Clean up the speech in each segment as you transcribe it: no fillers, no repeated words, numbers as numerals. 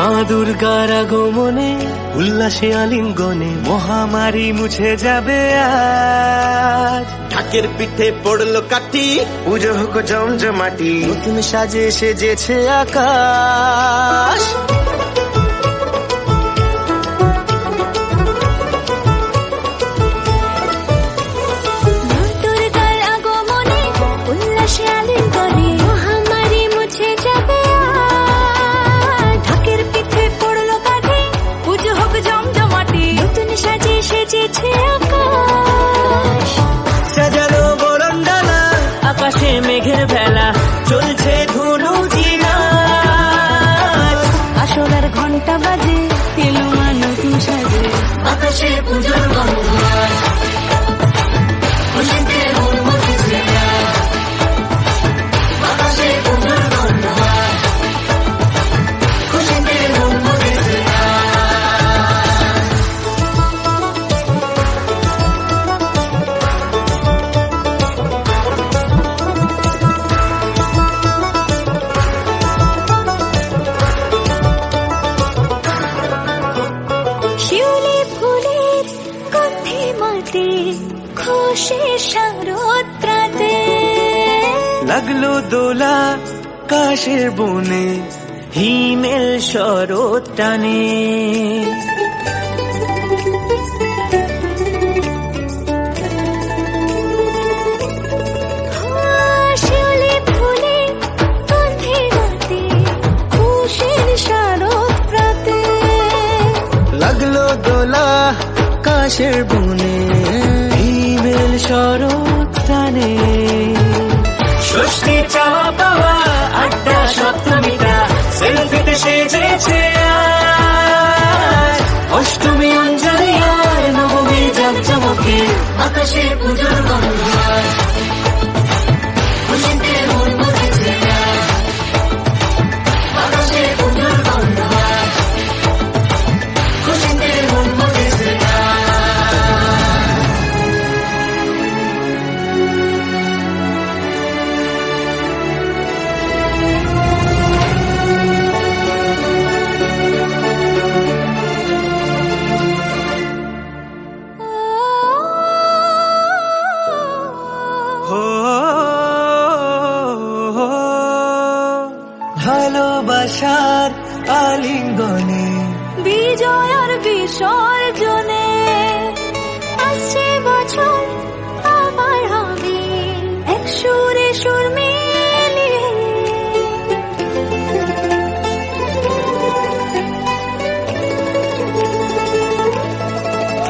মা দুর্গার আগমনে উল্লাসে আলিঙ্গনে মহামারী মুছে যাবে আজ। ঢাকের পিঠে পড়লো কাঠি, পুজো হোক জমজমাটি, নতুন সাজে সেজেছে আকাশ। সাজানো বরণডালা, আকাশে মেঘের ভেলা, চলছে ধনু জিনা। আসলার ঘন্টা বাজে, এলো মা নতুন সাজে, আকাশে পুজোর গন্ধ, খুশিতে উন্মুখেছে আকাশে পুজোর গন্ধ, খুশিতে উন্মুখেছে। শিউলি ফুলের গন্ধে মাতে, খুশি শারদরাতে, লাগলো দোলা কাশের বনে, হিমেল শরৎ টানে। শিউলি ফুলের গন্ধে মাতে, খুশির শারদরাতে, লাগলো দোলা কাশের বনে, হিমেল শরৎ টানে। ষষ্ঠী চাওয়া পাওয়া আড্ডা সপ্তমীটা সেলফিতে সেজেছে আজ। অষ্টমী অঞ্জলি আর নবমী জাঁকজমকে, আকাশে পুজোর গন্ধ, খুশিতে উন্মুখেছে আকাশে পুজোর গন্ধ, খুশিতে উন্মুখেছে। হো ভালোবাসার আলিঙ্গনে, বিজয় আর বিসর্জনে, আসছে বছর আবার হবে এক সুরে সুর মিলিয়ে।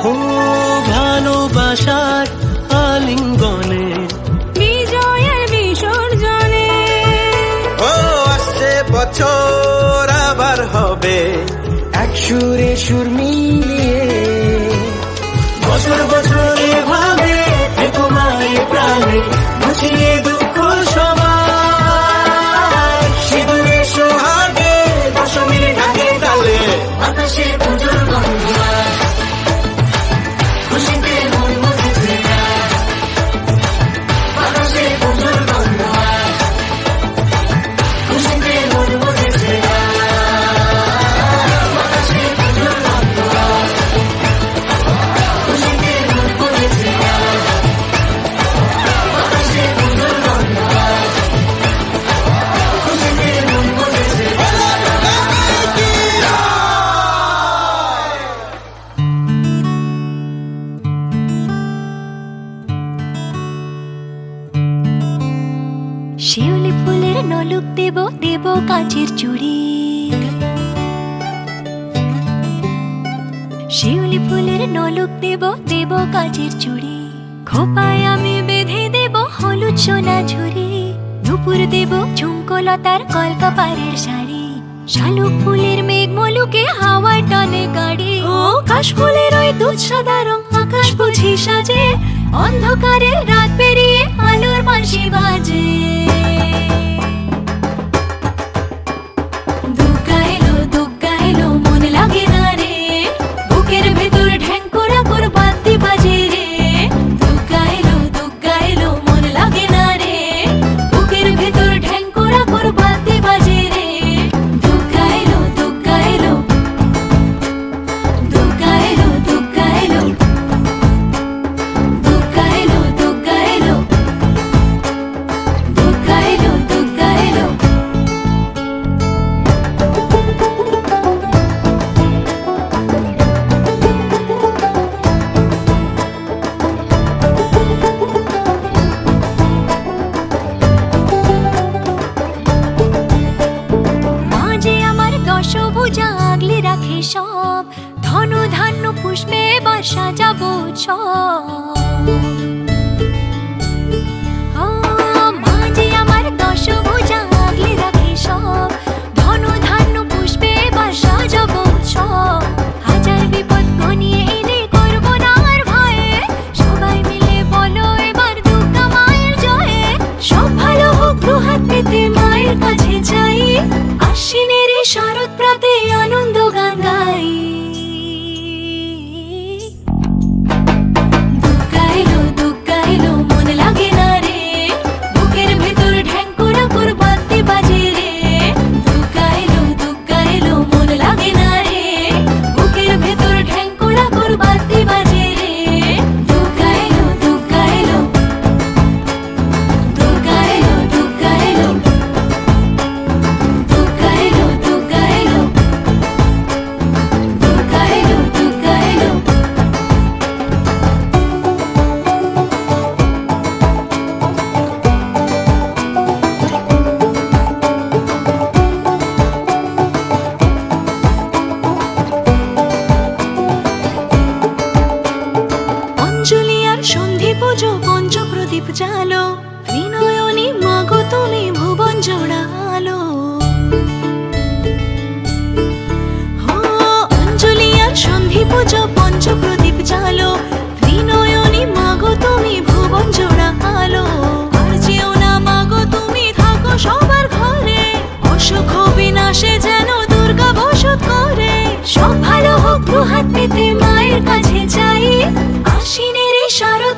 ও ভালোবাসার আলিঙ্গনে, বিজয় আর বিসর্জনে, ও আসছে বছর আবার হবে এক সুরে সুর মিলিয়ে। বছর বছর এভাবে থেকো মায়ের প্রাণে, বুঝিয়ে দুঃখ সবাই। সিঁদুরে সোহাগে দশমীর ঢাকে তালে, আকাশে পুজোর গন্ধ, খুশিতে উন্মুখেছে আকাশে পুজোর গন্ধ, খুশিতে উন্মুখেছে আকাশে পুজোর গন্ধ, খুশিতে উন্মুখেছে আকাশে পুজোর গন্ধ, খুশিতে উন্মুখেছে। শিউলি ফুলের নলুক দেব, দেব কাঁচের চুড়ি, শিউলি ফুলের নলুক দেব, দেব কাঁচের চুড়ি, খোপায় আমি বেঁধে দেব হলুদ সোনা ঝুড়ি, নুপুর দেব ঝুমকোলতার কলকাপাড়ের শাড়ি, শালুক ফুলের মেঘ মলুকে হাওয়ায় টানে গাড়ি, ও কাশ ফুলের ওই দুধ সাদা রং আকাশ বুঝি সাজে, অন্ধকারে রাত পেরিয়ে আলোর বাঁশি বাজে। দুগ্গা এলো মন লাগে না রে, বুকের ভেতর ঢ্যাং করা কর বাদ্যি বাজে রে। দুগ্গা এলো মন লাগে না রে, বুকের ভেতর ঢ্যাং করা কর বাদ্যি বাজে রে। দুগ্গা এলো ভুজা আগলে রাখে সব, ধন ধান্য পুষ্পে এবার সাজাবো সব। ও মাঝে আমার দশ ভুজা আগলে রাখে সব, ধন ধান্য পুষ্পে এবার সাজাবো সব। হাজার বিপদ ঘনিয়ে এলে করবো না আর ভয়ে, সবাই মিলে বলো এবার দুর্গা মায়ের জয়ে। সব ভালো হোক দুহাত পেতে মায়ের কাছে যাই, আশ্বিনের এই শরৎ প্রাতে আনন্দ গান গাই। দুর্গা এলো মন লাগে না রে, বুকের ভেতর ঢ্যাঙ্কুরা বাজতে বাজে রে। দুর্গা এলো মন লাগে না রে, বুকের ভেতর ঢ্যাঙ্কুরা বাজতে বাজে রে। দুর্গা এলো দুর্গা এলো দুর্গা এলো দুর্গা এলো দুর্গা এলো দুর্গা এলো দুর্গা এলো দুর্গা এলো। অঞ্জলি আর সন্ধি পুজো পঞ্চপ্রদীপ জালো, ত্রিনয়নী মাগো তুমি ভুবন জোড়ালো। ও অঞ্জলি আর সন্ধি পুজো পঞ্চপ্রদীপ জালো, ত্রিনয়নী মাগো তুমি ভুবন জোড়ালো। আর যেও না মাগো তুমি থাকো সবার ঘরে, অসুখ বিনাশে যেন দুর্গা বসত করে। সব ভালো হোক দুহাত পেতে মায়ের কাছে যাই, আশ্বিনের এই শরৎ